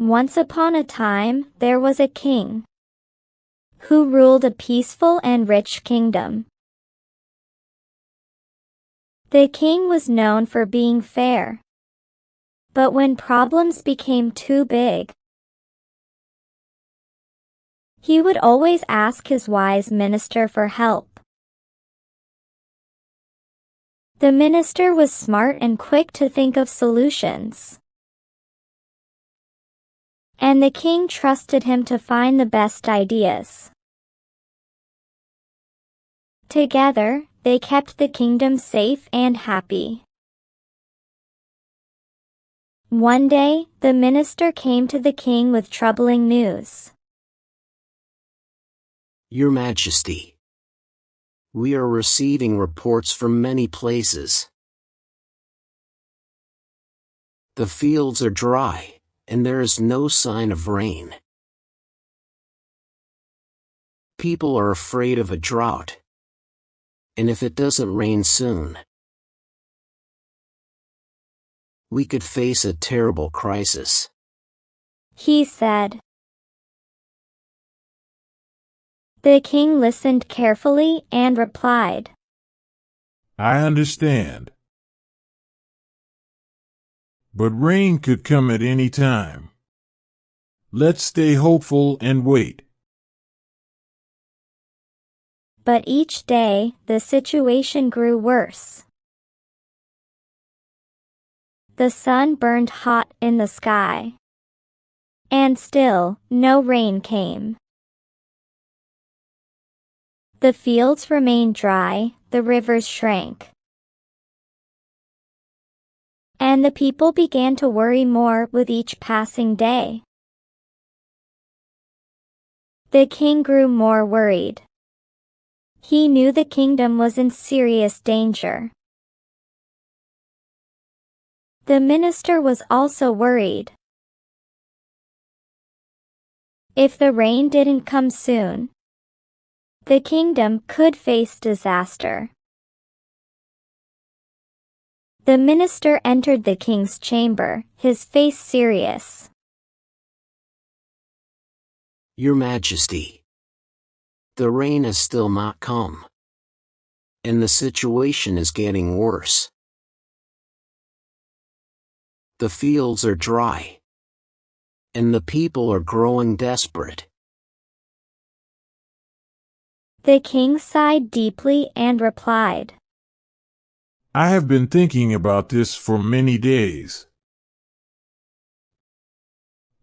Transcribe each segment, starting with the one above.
Once upon a time, there was a king who ruled a peaceful and rich kingdom. The king was known for being fair, but when problems became too big, he would always ask his wise minister for help. The minister was smart and quick to think of solutions, and the king trusted him to find the best ideas. Together, they kept the kingdom safe and happy. One day, the minister came to the king with troubling news. Your Majesty, we are receiving reports from many places. The fields are dry, and there is no sign of rain. People are afraid of a drought, and if it doesn't rain soon, we could face a terrible crisis, he said. The king listened carefully and replied, I understand. But rain could come at any time. Let's stay hopeful and wait. But each day, the situation grew worse. The sun burned hot in the sky, and still, no rain came. The fields remained dry, the rivers shrank, and the people began to worry more with each passing day. The king grew more worried. He knew the kingdom was in serious danger. The minister was also worried. If the rain didn't come soon, the kingdom could face disaster. The minister entered the king's chamber, his face serious. Your Majesty, the rain has still not come, and the situation is getting worse. The fields are dry, and the people are growing desperate. The king sighed deeply and replied, I have been thinking about this for many days.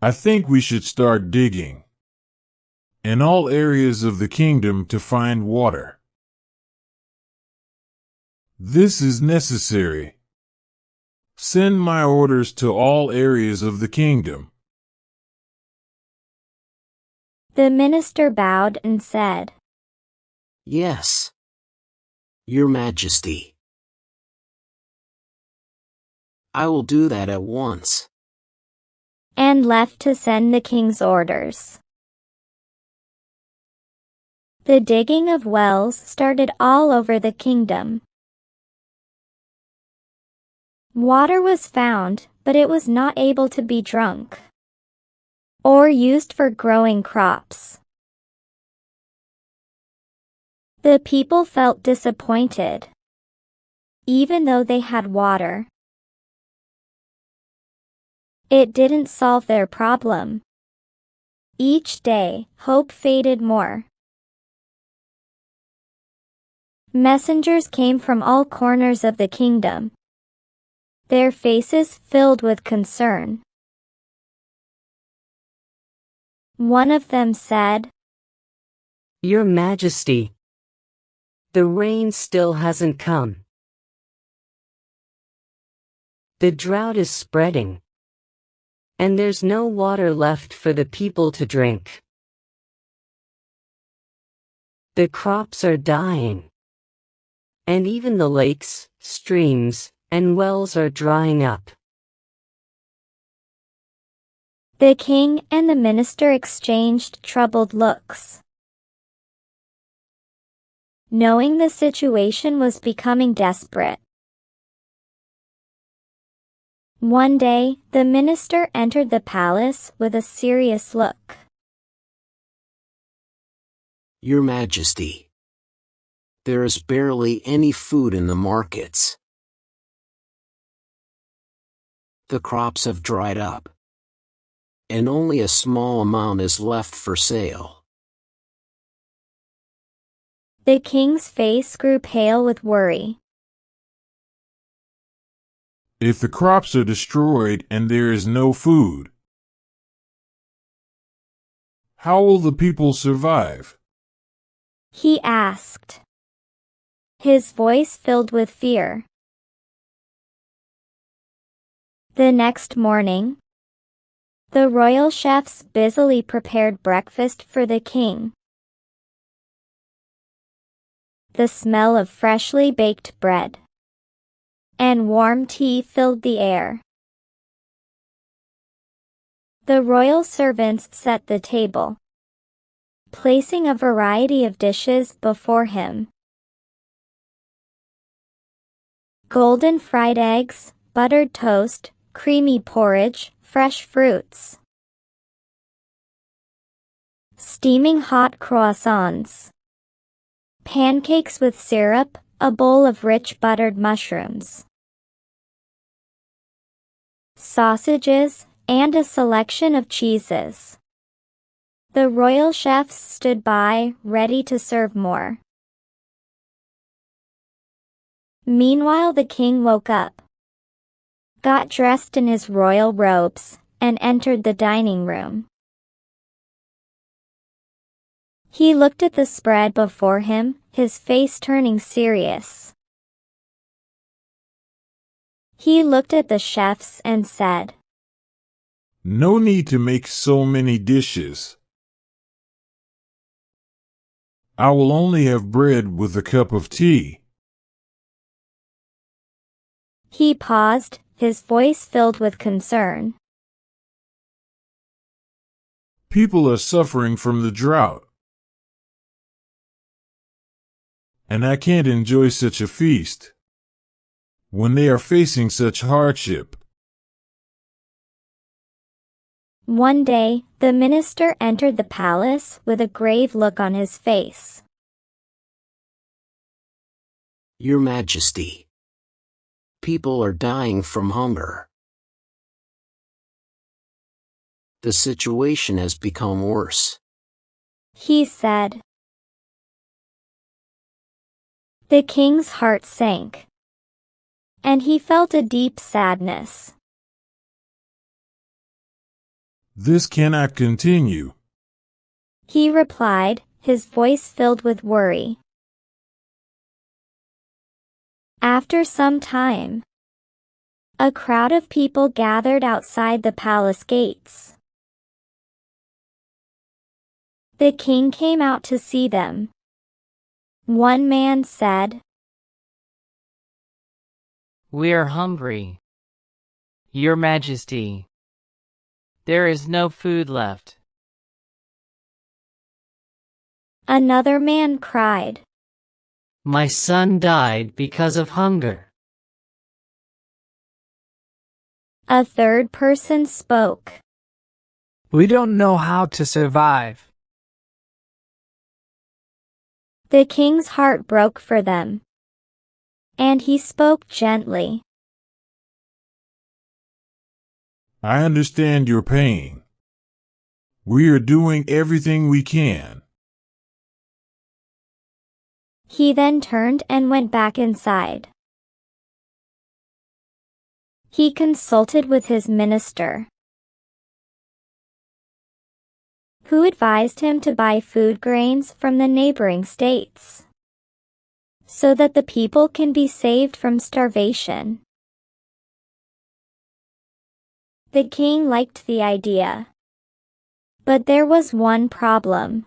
I think we should start digging in all areas of the kingdom to find water. This is necessary. Send my orders to all areas of the kingdom. The minister bowed and said, Yes, Your Majesty. I will do that at once. and left to send the king's orders. The digging of wells started all over the kingdom. Water was found, but it was not able to be drunk or used for growing crops. The people felt disappointed, even though they had water. It didn't solve their problem. Each day, hope faded more. Messengers came from all corners of the kingdom, their faces filled with concern. One of them said, Your Majesty, the rain still hasn't come. The drought is spreading, and there's no water left for the people to drink. The crops are dying, and even the lakes, streams, and wells are drying up. The king and the minister exchanged troubled looks. Knowing the situation was becoming desperate, One day, the minister entered the palace with a serious look. Your Majesty, there is barely any food in the markets. The crops have dried up, and only a small amount is left for sale. The king's face grew pale with worry. If the crops are destroyed and there is no food, how will the people survive? He asked, his voice filled with fear. The next morning, the royal chefs busily prepared breakfast for the king. The smell of freshly baked bread and warm tea filled the air. The royal servants set the table, placing a variety of dishes before him. Golden fried eggs, buttered toast, creamy porridge, fresh fruits. Steaming hot croissants. Pancakes with syrup, a bowl of rich buttered mushrooms. Sausages, and a selection of cheeses. The royal chefs stood by, ready to serve more. Meanwhile, the king woke up, got dressed in his royal robes, and entered the dining room. He looked at the spread before him, his face turning serious. He looked at the chefs and said, No need to make so many dishes. I will only have bread with a cup of tea. He paused, his voice filled with concern. People are suffering from the drought, and I can't enjoy such a feast when they are facing such hardship. One day, the minister entered the palace with a grave look on his face. Your Majesty, people are dying from hunger. The situation has become worse. He said. The king's heart sank, and he felt a deep sadness. This cannot continue. He replied, his voice filled with worry. After some time, a crowd of people gathered outside the palace gates. The king came out to see them. One man said, We are hungry, Your Majesty. There is no food left. Another man cried, My son died because of hunger. A third person spoke, We don't know how to survive. The king's heart broke for them, and he spoke gently. I understand your pain. We are doing everything we can. He then turned and went back inside. He consulted with his minister, who advised him to buy food grains from the neighboring states, so that the people can be saved from starvation. The king liked the idea, but there was one problem.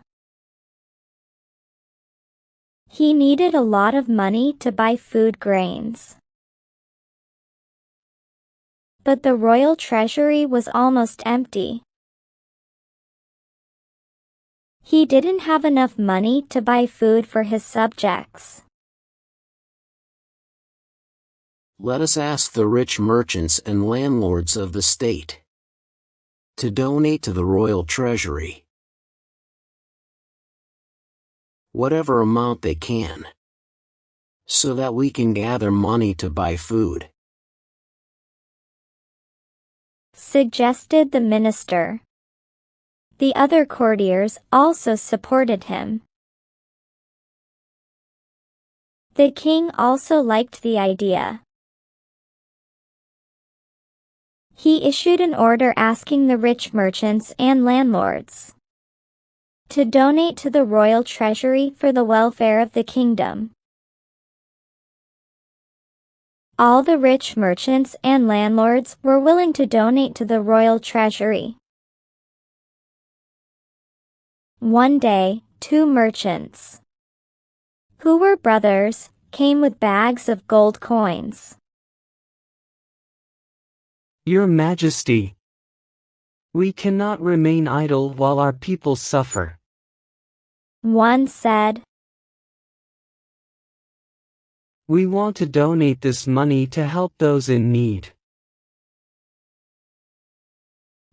He needed a lot of money to buy food grains. But the royal treasury was almost empty. He didn't have enough money to buy food for his subjects. Let us ask the rich merchants and landlords of the state to donate to the royal treasury whatever amount they can, so that we can gather money to buy food," suggested the minister. The other courtiers also supported him. The king also liked the idea. He issued an order asking the rich merchants and landlords to donate to the royal treasury for the welfare of the kingdom. All the rich merchants and landlords were willing to donate to the royal treasury. One day, two merchants, who were brothers, came with bags of gold coins. Your Majesty, we cannot remain idle while our people suffer. One said, We want to donate this money to help those in need.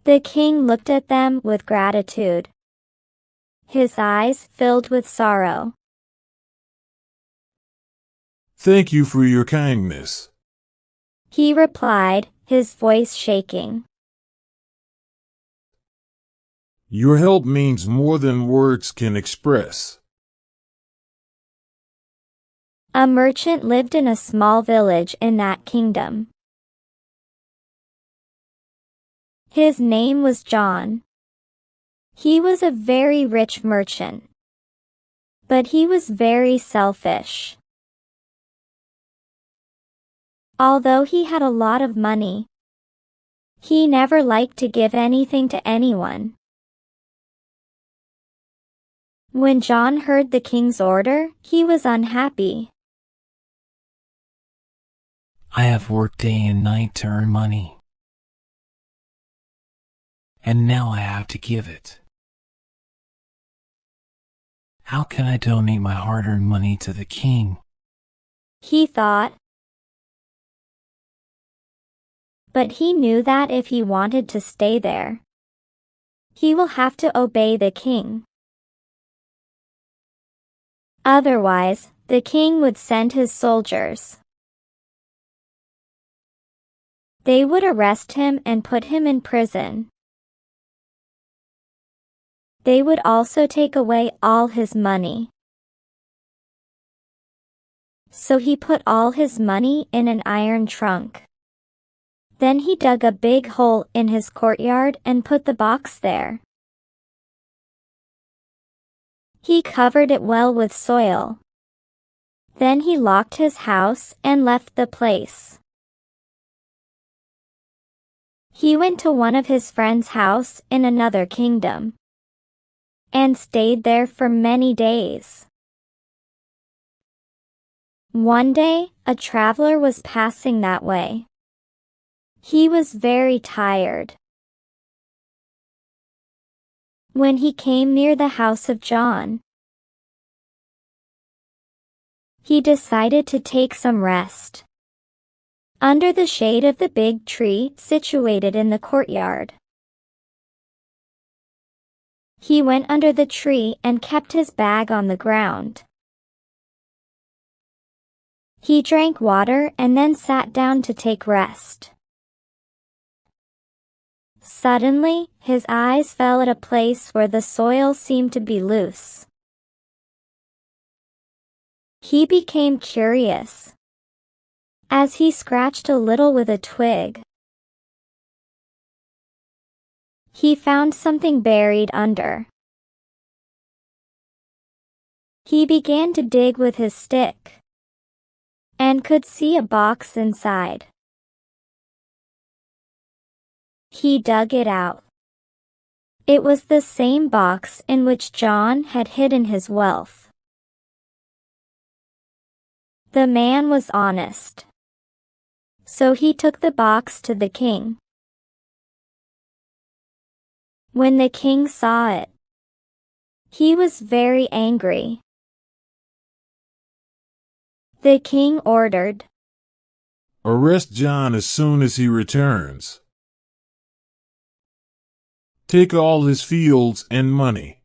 The king looked at them with gratitude. His eyes filled with sorrow. "Thank you for your kindness," He replied, his voice shaking. "Your help means more than words can express." A merchant lived in a small village in that kingdom. His name was John. He was a very rich merchant, but he was very selfish. Although he had a lot of money, he never liked to give anything to anyone. When John heard the king's order, he was unhappy. I have worked day and night to earn money, and now I have to give it. How can I donate my hard-earned money to the king? He thought. But he knew that if he wanted to stay there, he will have to obey the king. Otherwise, the king would send his soldiers. They would arrest him and put him in prison. They would also take away all his money. So he put all his money in an iron trunk. Then he dug a big hole in his courtyard and put the box there. He covered it well with soil. Then he locked his house and left the place. He went to one of his friend's house in another kingdom and stayed there for many days. One day, a traveler was passing that way. He was very tired. When he came near the house of John, he decided to take some rest under the shade of the big tree situated in the courtyard. He went under the tree and kept his bag on the ground. He drank water and then sat down to take rest. Suddenly, his eyes fell at a place where the soil seemed to be loose. He became curious. As he scratched a little with a twig, he found something buried under. He began to dig with his stick and could see a box inside. He dug it out. It was the same box in which John had hidden his wealth. The man was honest, so he took the box to the king. When the king saw it, he was very angry. The king ordered, Arrest John as soon as he returns. Take all his fields and money.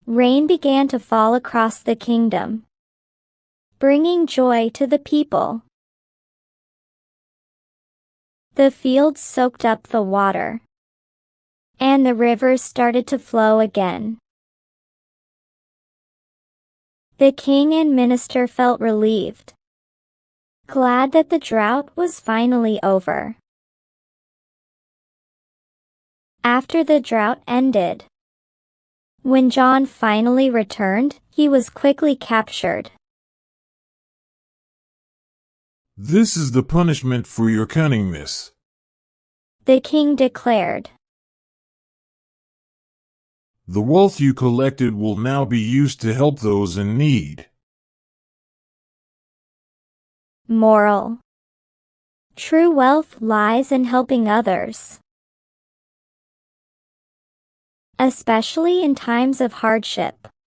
Rain began to fall across the kingdom, bringing joy to the people. The fields soaked up the water, and the rivers started to flow again. The king and minister felt relieved, glad that the drought was finally over. After the drought ended, when John finally returned, he was quickly captured. This is the punishment for your cunningness, the king declared. The wealth you collected will now be used to help those in need. Moral: true wealth lies in helping others, especially in times of hardship.